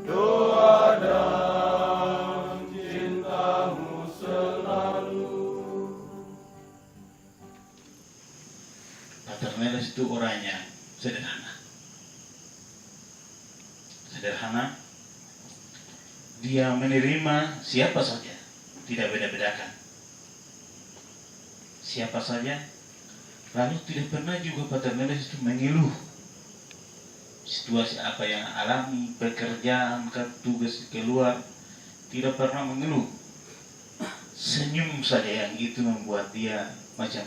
doa dan cintamu selalu. Pater Neles itu orangnya sederhana. Sederhana, dia menerima siapa saja, tidak beda-bedakan. Siapa saja, lalu tidak pernah juga Pater Neles itu mengeluh situasi apa yang alami, pekerjaan, tugas keluar, tidak pernah mengeluh. Senyum saja yang itu membuat dia macam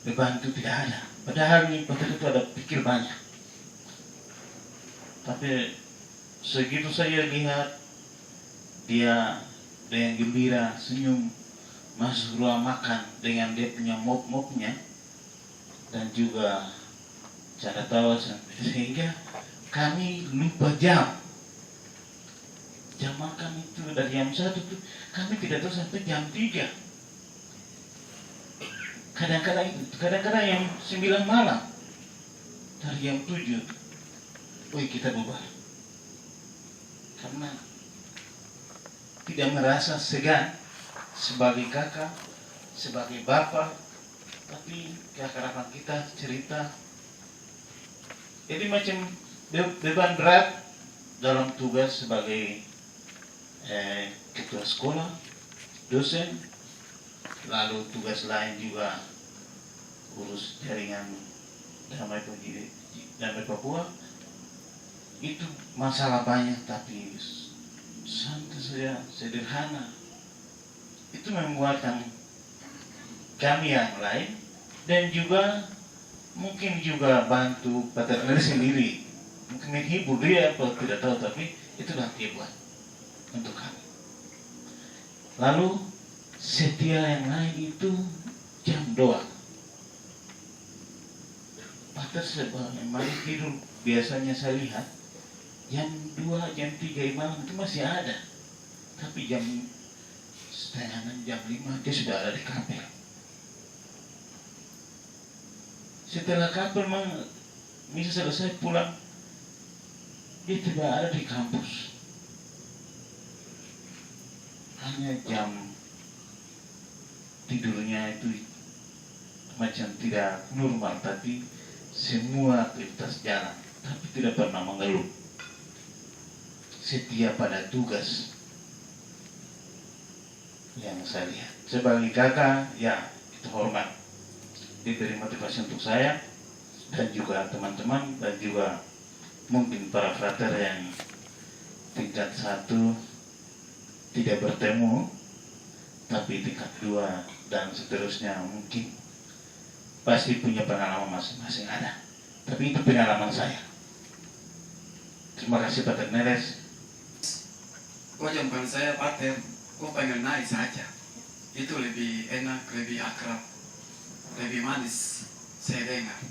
beban itu tidak ada. Padahal nih Pater itu ada pikir banyak. Tapi segitu saya lihat dia dengan gembira, senyum, masuk ruang makan dengan dia punya mop-mopnya dan juga cara tawa, sehingga kami lupa jam makan itu dari jam 1 tuh kami tidak tahu sampai jam 3. Kadang-kadang yang 9 malam dari jam 7 kita bubar karena tidak merasa segan sebagai kakak, sebagai bapak, tapi keakraban kita cerita. Jadi macam beban berat dalam tugas sebagai ketua sekolah, dosen, lalu tugas lain juga urus jaringan damai Papua. Itu masalah banyak, tapi santai saja, sederhana. Itu membuatkan kami yang lain dan juga mungkin juga bantu Pater Neles sendiri, mungkin menghibur dia atau tidak tahu, tapi itulah dia buat untuk kami. Lalu setia yang lain itu jam doa. Pater memang tidur biasanya saya lihat jam 2, jam 3 malam itu masih ada, tapi jam setengah 6, jam 5 dia sudah ada di kapel. Setelah kapel memang misa selesai pulang, dia tidak ada di kampus. Hanya jam tidurnya itu macam tidak normal, tapi semua aktivitas jalan, tapi tidak pernah mengeluh. Setia pada tugas yang saya lihat. Sebagai kakak, ya itu hormat. Diberi motivasi untuk saya dan juga teman-teman dan juga mungkin para frater yang tingkat 1 tidak bertemu, tapi tingkat 2 dan seterusnya mungkin pasti punya pengalaman masing-masing ada. Tapi itu pengalaman saya. Terima kasih Pater Neles. Kok jamkan saya Pater, kok pengen naik saja. Itu lebih enak, lebih akrab, lebih manis saya dengar.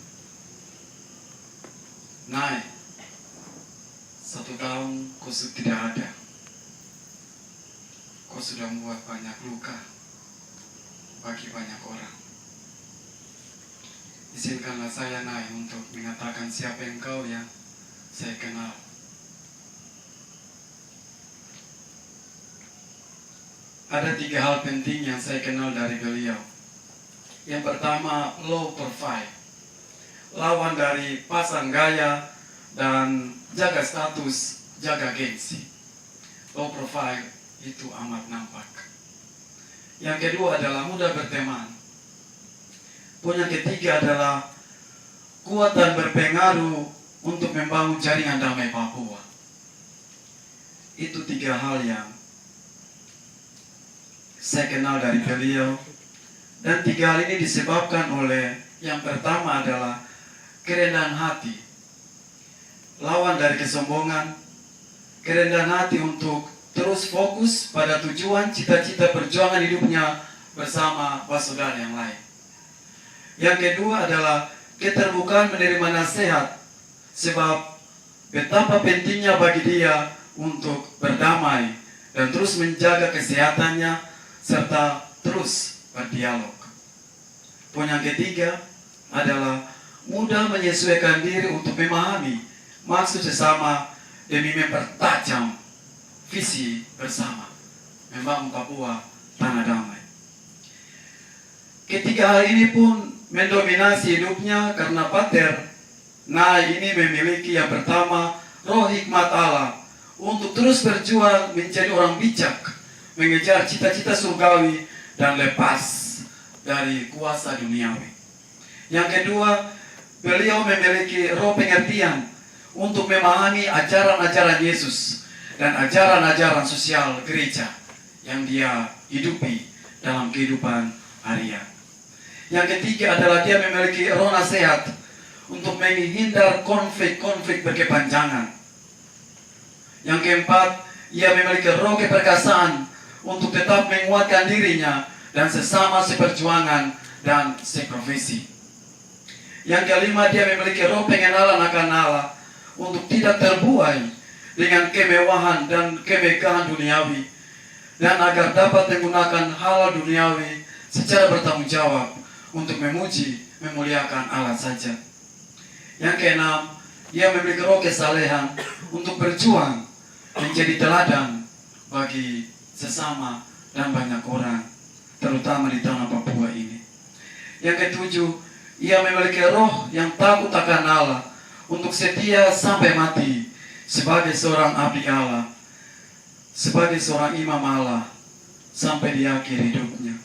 Naik 1 tahun kau tidak ada. Kau sudah membuat banyak luka bagi banyak orang. Izinkanlah saya naik untuk mengatakan siapa engkau yang saya kenal. Ada 3 hal penting yang saya kenal dari beliau. Yang pertama, low profile. Lawan dari pasang gaya dan jaga status, jaga gengsi. Low profile itu amat nampak. Yang kedua adalah mudah berteman. Poin yang ketiga adalah kuat dan berpengaruh untuk membangun jaringan damai Papua. Itu 3 hal yang saya kenal dari beliau. Dan 3 hal ini disebabkan oleh yang pertama adalah kerendahan hati. Lawan dari kesombongan, kerendahan hati untuk terus fokus pada tujuan, cita-cita perjuangan hidupnya bersama saudara yang lain. Yang kedua adalah keterbukaan menerima nasihat, sebab betapa pentingnya bagi dia untuk berdamai dan terus menjaga kesehatannya serta terus berdialog. Poin yang ketiga adalah mudah menyesuaikan diri untuk memahami maksud sesama demi mempertajam visi bersama membangun Papua tanah damai. Ketiga hal ini pun mendominasi hidupnya karena Pater Nai ini memiliki yang pertama roh hikmat Allah untuk terus berjuang menjadi orang bijak, mengejar cita-cita surgawi dan lepas dari kuasa duniawi. Yang kedua, beliau memiliki roh pengertian untuk memahami ajaran-ajaran Yesus dan ajaran-ajaran sosial gereja yang dia hidupi dalam kehidupan harian. Yang ketiga adalah dia memiliki roh nasihat untuk menghindar konflik-konflik berkepanjangan. Yang keempat, ia memiliki roh keperkasaan untuk tetap menguatkan dirinya dan sesama seperjuangan dan seprofesi. Yang kelima, dia memiliki roh pengenalan akan Allah untuk tidak terbuai dengan kemewahan dan kemegahan duniawi, dan agar dapat menggunakan hal duniawi secara bertanggung jawab untuk memuji, memuliakan Allah saja. Yang keenam, ia memiliki roh kesalehan untuk berjuang menjadi teladan bagi sesama dan banyak orang, terutama di tanah Papua ini. Yang ketujuh, ia memiliki roh yang takut akan Allah untuk setia sampai mati sebagai seorang abdi Allah, sebagai seorang imam Allah sampai di akhir hidupnya.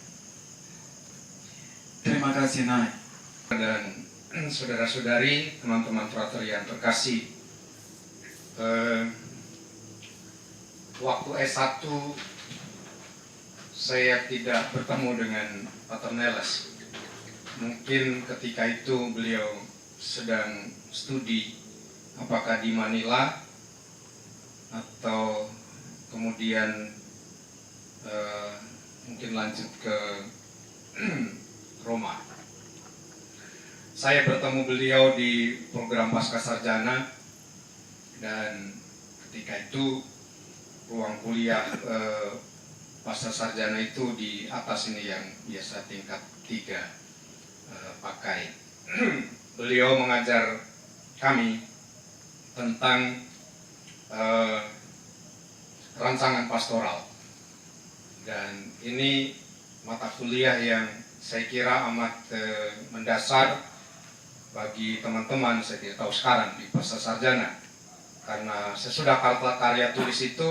Terima kasih, Nai. Dan saudara-saudari, teman-teman frater yang terkasih, waktu S1 saya tidak bertemu dengan Pater Neles. Mungkin ketika itu beliau sedang studi, apakah di Manila atau kemudian mungkin lanjut ke Roma. Saya bertemu beliau di program Pasca Sarjana, dan ketika itu ruang kuliah Pasca Sarjana itu di atas ini yang biasa tingkat 3 pakai. Beliau mengajar kami tentang rancangan pastoral, dan ini mata kuliah yang saya kira amat mendasar bagi teman-teman. Saya tidak tahu sekarang di Pasca Sarjana, karena sesudah karya tulis itu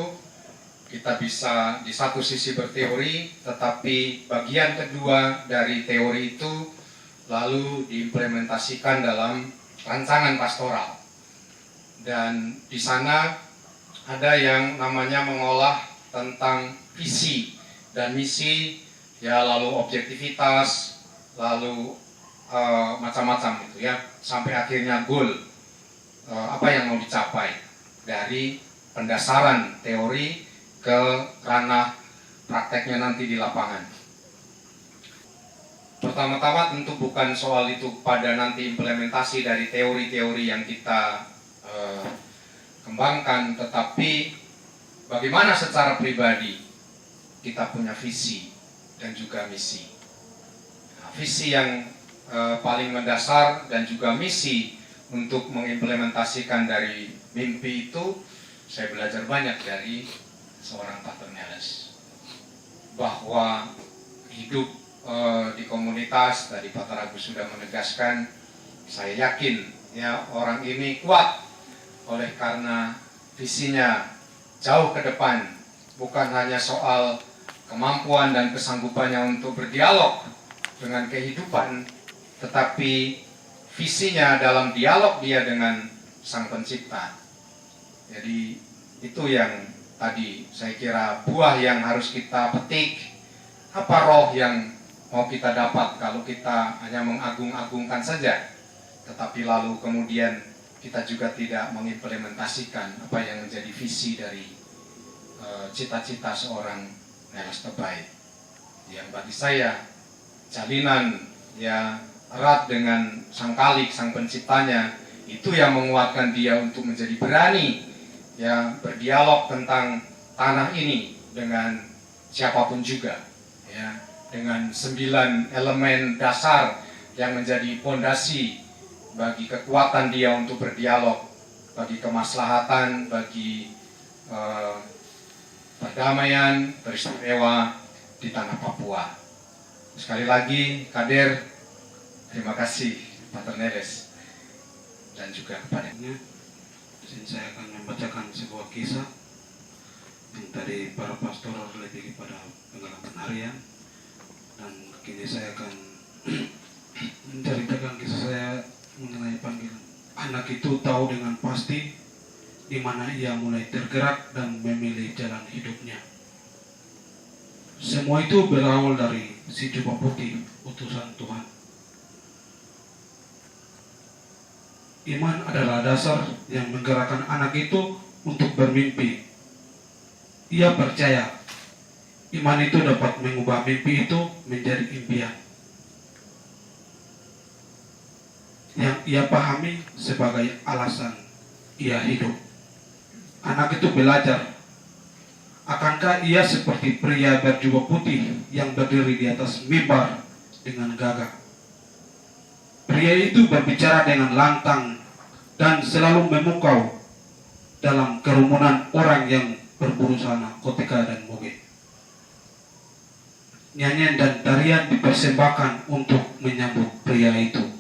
kita bisa di satu sisi berteori, tetapi bagian kedua dari teori itu lalu diimplementasikan dalam rancangan pastoral. Dan di sana ada yang namanya mengolah tentang visi dan misi, ya, lalu objektivitas, lalu macam-macam gitu ya, sampai akhirnya goal, apa yang mau dicapai dari pendasaran teori ke ranah prakteknya nanti di lapangan. Pertama-tama tentu bukan soal itu pada nanti implementasi dari teori-teori yang kita kembangkan, tetapi bagaimana secara pribadi kita punya visi dan juga misi. Nah, visi yang paling mendasar dan juga misi untuk mengimplementasikan dari mimpi itu, saya belajar banyak dari seorang Pater Neles, bahwa hidup di komunitas, tadi Pater Agus sudah menegaskan, saya yakin ya orang ini kuat oleh karena visinya jauh ke depan, bukan hanya soal kemampuan dan kesanggupannya untuk berdialog dengan kehidupan, tetapi visinya dalam dialog dia dengan Sang Pencipta. Jadi itu yang tadi saya kira buah yang harus kita petik. Apa roh yang mau kita dapat kalau kita hanya mengagung-agungkan saja, tetapi lalu kemudian kita juga tidak mengimplementasikan apa yang menjadi visi dari cita-cita seorang Neles Tebai, yang bagi saya jalinan ya erat dengan Sang Kalik, Sang Penciptanya, itu yang menguatkan dia untuk menjadi berani ya berdialog tentang tanah ini dengan siapapun juga, ya, dengan 9 elemen dasar yang menjadi fondasi bagi kekuatan dia untuk berdialog bagi kemaslahatan, bagi perdamaian, peristiwa di tanah Papua. Sekali lagi, Kader, terima kasih Pater Neres dan juga kepadanya. Di sini saya akan membacakan sebuah kisah yang tadi para pastor lebih pada pengalaman harian, dan kini saya akan menceritakan kisah saya mengenai panggilan. Anak itu tahu dengan pasti di mana ia mulai tergerak dan memilih jalan hidupnya. Semua itu berawal dari si jubah putih, utusan Tuhan. Iman adalah dasar yang menggerakkan anak itu untuk bermimpi. Ia percaya iman itu dapat mengubah mimpi itu menjadi impian yang ia pahami sebagai alasan ia hidup. Anak itu belajar, akankah ia seperti pria berjubah putih yang berdiri di atas mimbar dengan gagah? Pria itu berbicara dengan lantang dan selalu memukau dalam kerumunan orang yang berburu sana, kotika dan moge. Nyanyian dan tarian dipersembahkan untuk menyambut pria itu.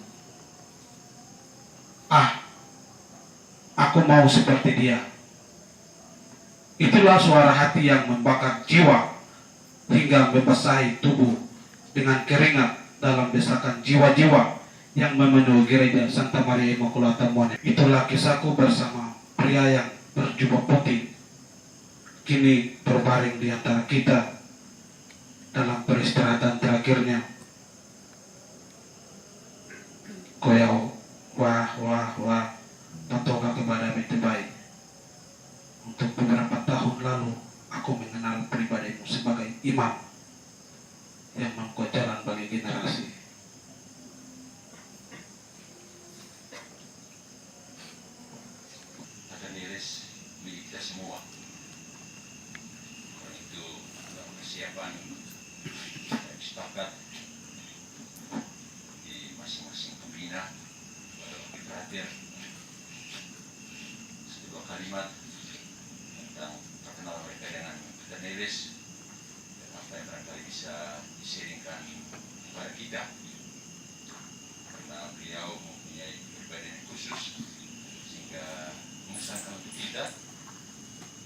Aku mau seperti dia. Itulah suara hati yang membakar jiwa hingga membasahi tubuh dengan keringat dalam desakan jiwa-jiwa yang memenuhi gereja Santa Maria Immaculata Monet. Itulah kisahku bersama pria yang berjubah putih, kini berbaring di antara kita dalam peristirahatan terakhirnya. Koyau, wah, patoga kepada itu baik. Untuk beberapa tahun lalu, aku mengenal pribadimu sebagai imam yang membuka jalan bagi generasi. Pater Neres milik kita semua. Karena itu dalam persiapan sepakat di masing-masing pembina pada wakil terakhir sebuah kalimat tentang perkenalan mereka dengan Pater Neres dan apa yang barangkali bisa diseringkan kepada kita, karena beliau mempunyai kepribadian yang khusus sehingga mengesankan untuk kita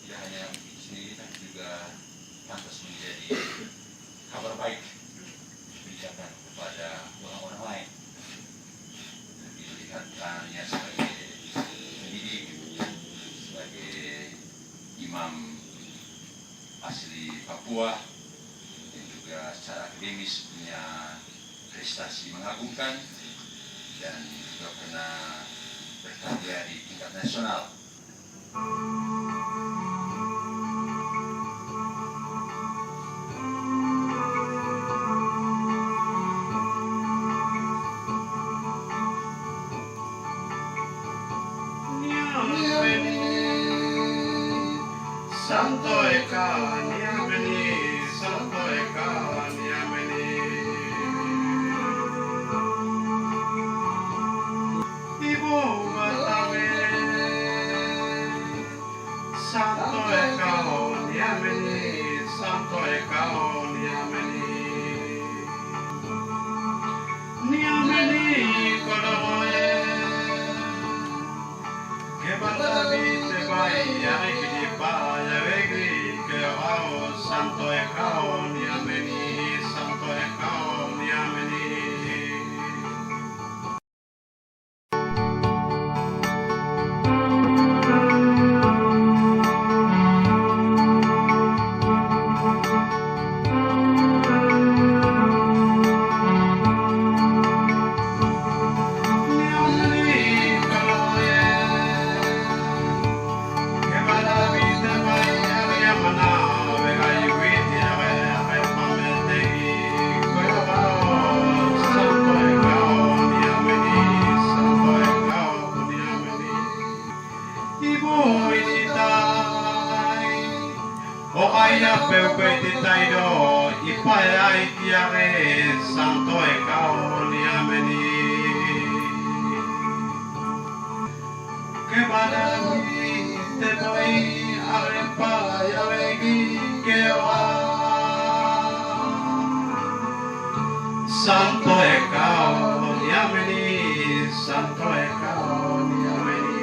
tidak hanya itu sendiri tapi juga pantas menjadi kabar baik kebijakan kepada orang-orang lain. Dilihat perannya sebagai pendidik, sebagai imam asli Papua, dan juga secara akademis punya prestasi mengagumkan dan juga pernah berkarya di tingkat nasional. Santo Eka, Niameni, Santo Eka, Niameni. Ibu Matame, Santo Eka, Niameni, Santo Eka, Niameni. Niameni, Kodoe, Kebalabi, Tebai, Yariki. Santo Ekao Niameni, Santo Ekao Niameni. Santo Ekao Niameni. Que santo ekaon yameni, santo ekaon yameni.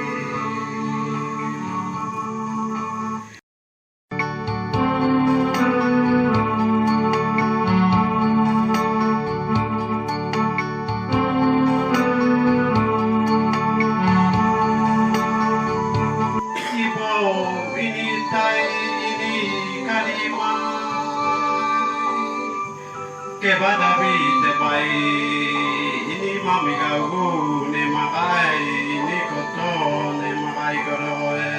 Ibo ini tai ini kalima kebadabi tebai ini mami gagu ne makai ini koto ne makai koroe